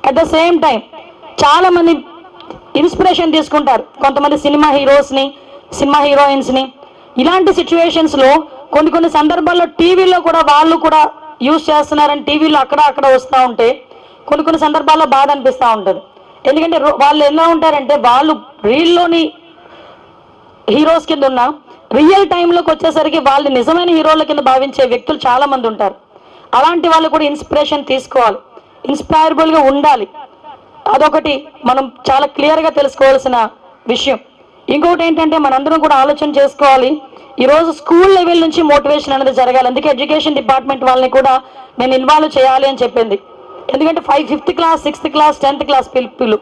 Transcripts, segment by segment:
At the same time చాలా మంది inspiration తీసుకుంటారు, కొంతమంది సినిమా హీరోస్ని, సినిమా హీరోయిన్స్ని. ఇలాంటి సిచ్యువేషన్స్లో కొన్ని సందర్భాల్లో టీవీలో కూడా వాళ్ళు కూడా యూజ్ చేస్తున్నారని టీవీలో అక్కడ వస్తూ ఉంటే కొన్ని సందర్భాల్లో బాధ అనిపిస్తూ ఉంటుంది. ఎందుకంటే వాళ్ళు ఎలా ఉంటారంటే వాళ్ళు రీల్లోని హీరోస్ కింద ఉన్న రియల్ టైంలోకి వచ్చేసరికి వాళ్ళు నిజమైన హీరోల కింద భావించే వ్యక్తులు చాలా మంది ఉంటారు. అలాంటి వాళ్ళు కూడా ఇన్స్పిరేషన్ తీసుకోవాలి, ఇన్స్పైరబుల్గా ఉండాలి. అదొకటి మనం చాలా క్లియర్గా తెలుసుకోవాల్సిన విషయం. ఇంకొకటి ఏంటంటే మనందరం కూడా ఆలోచన చేసుకోవాలి, ఈరోజు స్కూల్ లెవెల్ నుంచి మోటివేషన్ అనేది జరగాలి. అందుకే ఎడ్యుకేషన్ డిపార్ట్మెంట్ వాళ్ళని కూడా నేను ఇన్వాల్వ్ చేయాలి అని చెప్పింది. ఎందుకంటే 5th class 6th class 10th class పిల్లలు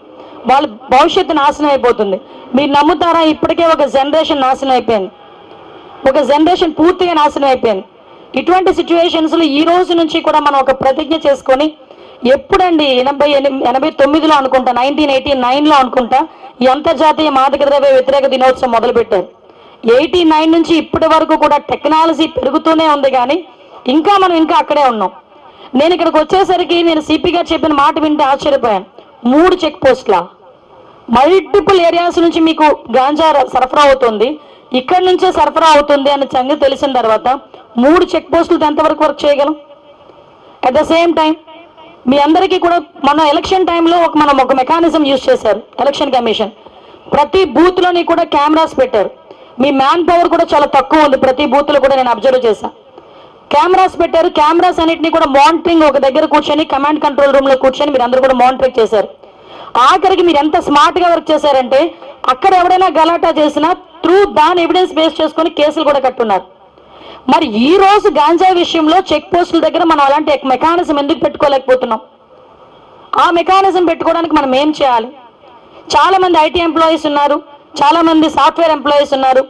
వాళ్ళ భవిష్యత్తు నాశనం అయిపోతుంది. మీరు నమ్ముతారా, ఇప్పటికే ఒక జనరేషన్ నాశనం అయిపోయింది, ఒక జనరేషన్ పూర్తిగా నాశనం అయిపోయింది. ఇటువంటి సిచ్యువేషన్స్లో ఈ రోజు నుంచి కూడా మనం ఒక ప్రతిజ్ఞ చేసుకొని, ఎప్పుడండి 89లో అనుకుంటా, 1989లో అనుకుంటా ఈ అంతర్జాతీయ మాదక ద్రవ్య వ్యతిరేక దినోత్సవం మొదలుపెట్టారు. 89 నుంచి ఇప్పటి వరకు కూడా టెక్నాలజీ పెరుగుతూనే ఉంది, కానీ మనం అక్కడే ఉన్నాం. నేను ఇక్కడికి వచ్చేసరికి నేను సిపి గారు చెప్పిన మాట వింటే ఆశ్చర్యపోయాను. 3 చెక్ పోస్ట్ల మల్టిపుల్ ఏరియాస్ నుంచి మీకు గాంజా సరఫరా అవుతుంది, ఇక్కడ నుంచే సరఫరా అవుతుంది అనే సంగతి తెలిసిన తర్వాత 3 చెక్ పోస్టులతో ఎంతవరకు వర్క్ చేయగలం? అట్ ద సేమ్ టైం మీ అందరికీ కూడా మన ఎలక్షన్ టైంలో మనం ఒక మెకానిజం యూజ్ చేశారు. ఎలక్షన్ కమిషన్ ప్రతి బూత్లోని కూడా కెమెరాస్ పెట్టారు. మీ మ్యాన్ పవర్ కూడా చాలా తక్కువ ఉంది, ప్రతి బూత్లో కూడా నేను అబ్జర్వ్ చేశాను. కెమెరాస్ పెట్టారు. కెమెరాస్ అన్నింటినీ కూడా మానిటరింగ్ ఒక దగ్గర కూర్చొని కమాండ్ కంట్రోల్ రూమ్లో కూర్చొని మీరు అందరూ కూడా మానిటరింగ్ చేశారు. ఆఖరికి మీరు ఎంత స్మార్ట్గా వర్క్ చేశారంటే అక్కడ ఎవరైనా గలాటా చేసినా దాని ఎవిడెన్స్ బేస్ చేసుకొని కేసులు కూడా కట్టున్నారు. మరి ఈ రోజు గాంజా విషయంలో చెక్ పోస్టుల దగ్గర మనం అలాంటి మెకానిజం ఎందుకు పెట్టుకోలేకపోతున్నాం? ఆ మెకానిజం పెట్టుకోవడానికి మనం ఏం చేయాలి? చాలా మంది ఐటీ ఎంప్లాయీస్ ఉన్నారు, చాలా మంది సాఫ్ట్వేర్ ఎంప్లాయీస్ ఉన్నారు,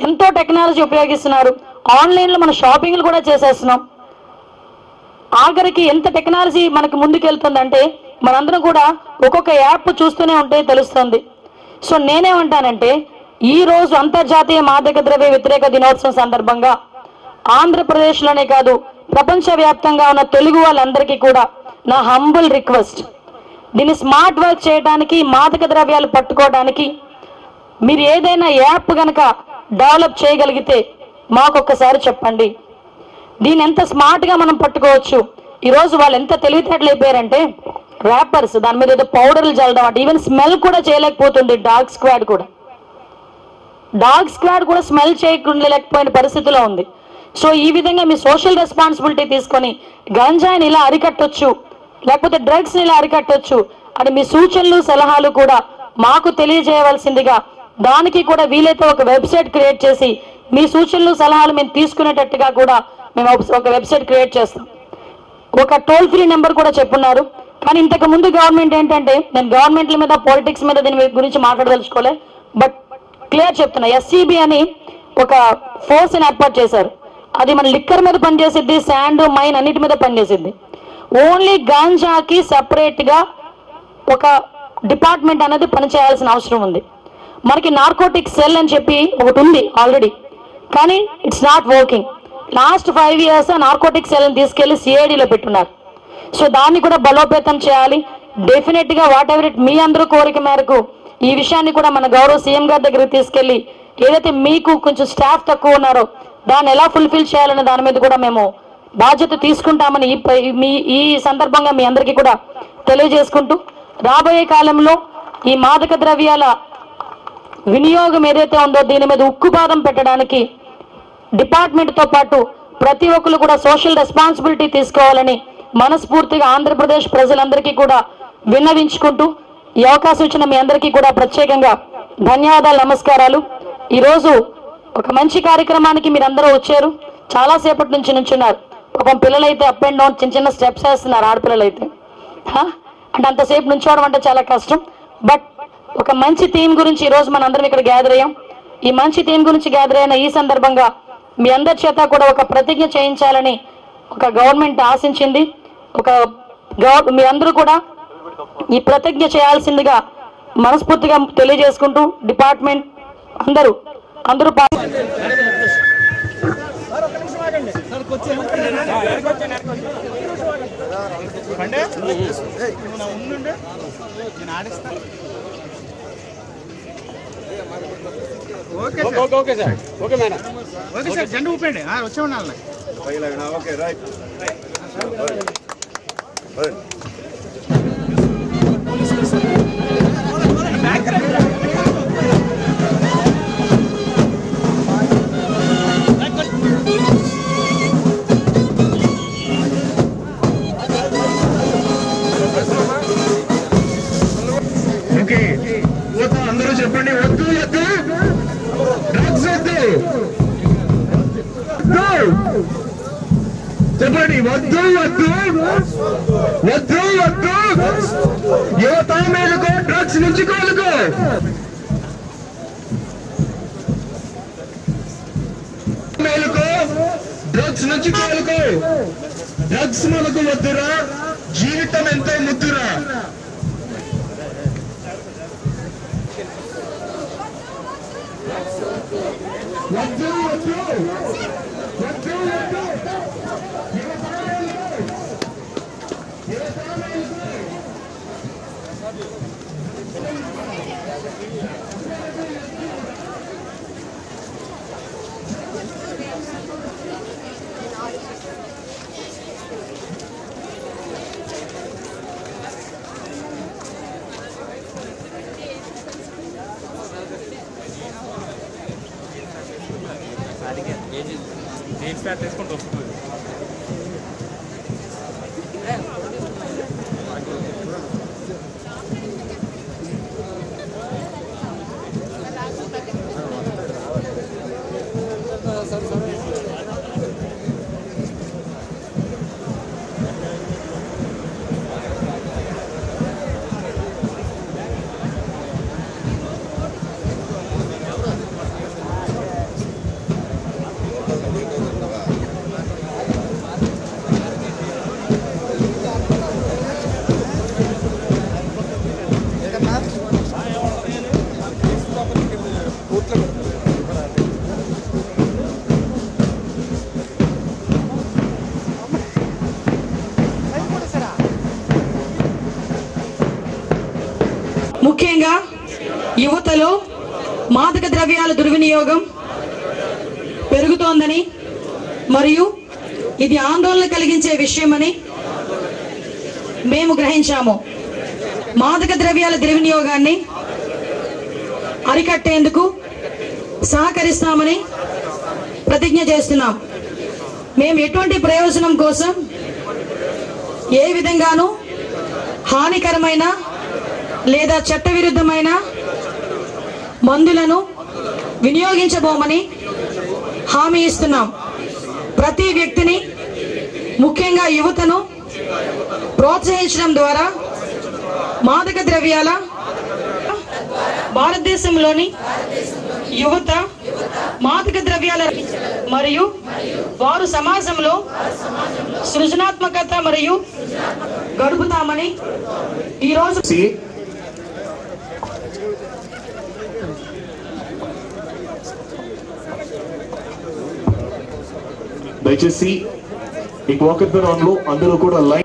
ఎంతో టెక్నాలజీ ఉపయోగిస్తున్నారు, ఆన్లైన్లో మన షాపింగ్లు కూడా చేసేస్తున్నాం. ఆఖరికి ఎంత టెక్నాలజీ మనకు ముందుకెళ్తుందంటే మనందరం కూడా ఒక్కొక్క యాప్ చూస్తూనే ఉంటే తెలుస్తుంది. సో నేనేమంటానంటే ఈ రోజు అంతర్జాతీయ మాదక ద్రవ్య వ్యతిరేక దినోత్సవం సందర్భంగా ఆంధ్రప్రదేశ్లోనే కాదు ప్రపంచవ్యాప్తంగా ఉన్న తెలుగు వాళ్ళందరికీ కూడా నా హంబుల్ రిక్వెస్ట్, దీన్ని స్మార్ట్ వర్క్ చేయడానికి, మాదక ద్రవ్యాలు పట్టుకోవడానికి మీరు ఏదైనా యాప్ కనుక డెవలప్ చేయగలిగితే మాకొక్కసారి చెప్పండి. దీన్ని ఎంత స్మార్ట్గా మనం పట్టుకోవచ్చు. ఈరోజు వాళ్ళు ఎంత తెలివితేటలు అయిపోయారంటే ర్యాపర్స్ దాని మీద ఏదో పౌడర్లు చల్లడం అంటే ఈవెన్ స్మెల్ కూడా చేయలేకపోతుంది. డాగ్ స్క్వాడ్ కూడా స్మెల్ చేయకుండా లేకపోయిన పరిస్థితిలో ఉంది. సో ఈ విధంగా మీ సోషల్ రెస్పాన్సిబిలిటీ తీసుకొని గంజాయిని ఇలా అరికట్టొచ్చు, లేకపోతే డ్రగ్స్ని ఇలా అరికట్టొచ్చు అని మీ సూచనలు సలహాలు కూడా మాకు తెలియజేయవలసిందిగా, దానికి కూడా వీలైతే ఒక వెబ్సైట్ క్రియేట్ చేసి మీ సూచనలు సలహాలు మేము తీసుకునేటట్టుగా కూడా మేము ఒక వెబ్సైట్ క్రియేట్ చేస్తాం. ఒక టోల్ ఫ్రీ నెంబర్ కూడా చెప్పున్నారు. కానీ ఇంతకు ముందు గవర్నమెంట్ ఏంటంటే, నేను గవర్నమెంట్ల మీద పాలిటిక్స్ మీద దీని గురించి మాట్లాడదలుచుకోలే, బట్ క్లియర్ చెప్తున్నా, ఎస్సీబీ అని ఒక ఫోర్స్ని ఏర్పాటు చేశారు. అది మన లిక్కర్ మీద పనిచేసిద్ది, శాండ్ మైన్ అన్నిటి మీద పనిచేసిద్ది. ఓన్లీ గాంజాకి సపరేట్గా ఒక డిపార్ట్మెంట్ అనేది పనిచేయాల్సిన అవసరం ఉంది. మనకి నార్కోటిక్ సెల్ అని చెప్పి ఒకటి ఉంది ఆల్రెడీ, కానీ it's not working. Last 5 years narcotic సెల్ని తీసుకెళ్లి సిఐడిలో పెట్టున్నారు. సో దాన్ని కూడా బలోపేతం చేయాలి. డెఫినెట్గా వాట్ ఎవర్ ఇట్, మీ అందరూ కోరిక మేరకు ఈ విషయాన్ని కూడా మన గౌరవ సీఎం గారి దగ్గరికి తీసుకెళ్లి, ఏదైతే మీకు కొంచెం స్టాఫ్ తక్కువ ఉన్నారో దాన్ని ఎలా ఫుల్ఫిల్ చేయాలనే దాని మీద కూడా మేము బాధ్యత తీసుకుంటామని ఈ సందర్భంగా మీ అందరికీ కూడా తెలియజేసుకుంటూ, రాబోయే కాలంలో ఈ మాదక ద్రవ్యాల వినియోగం ఏదైతే ఉందో దీని మీద ఉక్కుపాదం పెట్టడానికి డిపార్ట్మెంట్తో పాటు ప్రతి ఒక్కరు కూడా సోషల్ రెస్పాన్సిబిలిటీ తీసుకోవాలని మనస్ఫూర్తిగా ఆంధ్రప్రదేశ్ ప్రజలందరికీ కూడా విన్నవించుకుంటూ, ఈ అవకాశం ఇచ్చిన మీ అందరికీ కూడా ప్రత్యేకంగా ధన్యవాదాలు, నమస్కారాలు. ఈరోజు ఒక మంచి కార్యక్రమానికి మీరందరూ వచ్చారు. చాలాసేపటి నుంచి నుంచున్నారు. పాపం పిల్లలైతే అప్ అండ్ డౌన్ చిన్న స్టెప్స్ వేస్తున్నారు, ఆడపిల్లలైతే. అంటే అంతసేపు నుంచోవడం అంటే చాలా కష్టం. బట్ ఒక మంచి థీమ్ గురించి ఈరోజు మనందరం ఇక్కడ గ్యాదర్ అయ్యాం. ఈ మంచి థీమ్ గురించి గ్యాదర్ అయిన ఈ సందర్భంగా మీ అందరి చేత కూడా ఒక ప్రతిజ్ఞ చేయించాలని ఒక గవర్నమెంట్ ఆశించింది. మీ అందరూ కూడా ఈ ప్రతిజ్ఞ చేయాల్సిందిగా మనస్ఫూర్తిగా తెలియజేసుకుంటూ, డిపార్ట్మెంట్ అందరూ okay sir okay madam okay sir జెండా ఊపండి వచ్చే ఉండాలి ఓకే రైట్ ఓకే అందరూ చెప్పండి వద్దు వద్దు డ్రగ్స్ వద్దు చెప్పండి వద్దు వద్దు వద్దు వద్దు యువత మేలుకో డ్రగ్స్ నుంచి కోలుకో మేలుకో డ్రగ్స్ నుంచి కోలుకో డ్రగ్స్ మనకు వద్దురా జీవితం ఎంతో ముద్దురా వద్దు వద్దు వద్దు వద్దు తీసుకుంటూ వస్తుంది ముఖ్యంగా యువతలో మాదక ద్రవ్యాల దుర్వినియోగం పెరుగుతోందని మరియు ఇది ఆందోళన కలిగించే విషయమని మేము గ్రహించాము. మాదక ద్రవ్యాల దుర్వినియోగాన్ని అరికట్టేందుకు సహకరిస్తామని ప్రతిజ్ఞ చేస్తున్నాం. మేము ఎటువంటి ప్రయోజనం కోసం ఏ విధంగానూ హానికరమైన లేదా చట్టవిరుద్ధమైన మందులను వినియోగించబోమని హామీ ఇస్తున్నాం. ప్రతి వ్యక్తిని ముఖ్యంగా యువతను ప్రోత్సహించడం ద్వారా మాదక ద్రవ్యాల భారతదేశంలోని యువత మాదక ద్రవ్యాల మరియు వారు సమాజంలో సృజనాత్మకత మరియు గడుపుతామని ఈరోజు దయచేసి ఈ వాకథాన్ లో అందరూ కూడా లైన్